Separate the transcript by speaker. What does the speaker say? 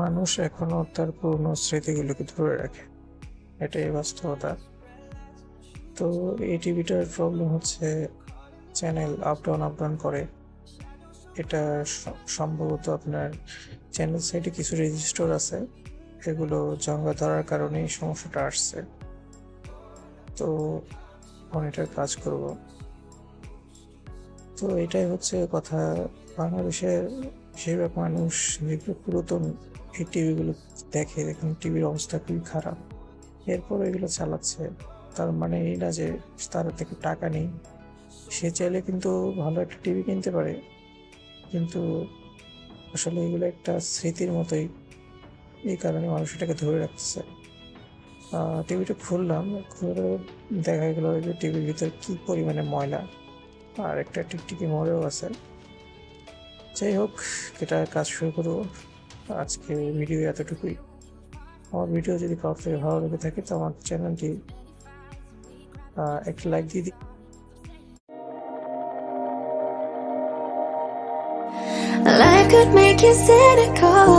Speaker 1: মানুষ এখনো তার পুরনো স্মৃতিগুলোকে ধরে রাখে, এটাই বাস্তবতা। তো এই টিভিটার প্রবলেম হচ্ছে চ্যানেল আপ ডাউন করে। এটা সম্ভবত আপনার চ্যানেল সাইডে কিছু রেজিস্টার আছে, এগুলো জংগা ধরার কারণেই সমস্যাটা আসছে। তো মনিটর কাজ করব। তো এটাই হচ্ছে কথা। বাংলাদেশের বেশিরভাগ মানুষ যেগুলো পুরাতন এই টিভিগুলো দেখে, দেখুন টিভির অবস্থা খুবই খারাপ, এরপর এগুলো চালাচ্ছে। তার মানে এই না যে তার থেকে টাকা নেই, সে চাইলে কিন্তু ভালো একটা টিভি কিনতে পারে, কিন্তু আসলে এগুলো একটা স্মৃতির মতোই, এই কারণে মানুষ এটাকে ধরে রাখতেছে। টিভিটা খুললাম, খুলে দেখা গেল যে টিভির ভিতর কি পরিমাণে ময়লা, আর একটা টিকটিকি মরেও আছে। যাই হোক, এটা কাজ শুরু করবো। আজকে ভিডিও এতটুকুই। আমার ভিডিও যদি কারোর থেকে ভালো লেগে থাকে তো আমার চ্যানেলটি একটা লাইক দিয়ে দিই।
Speaker 2: Life could make you cynical.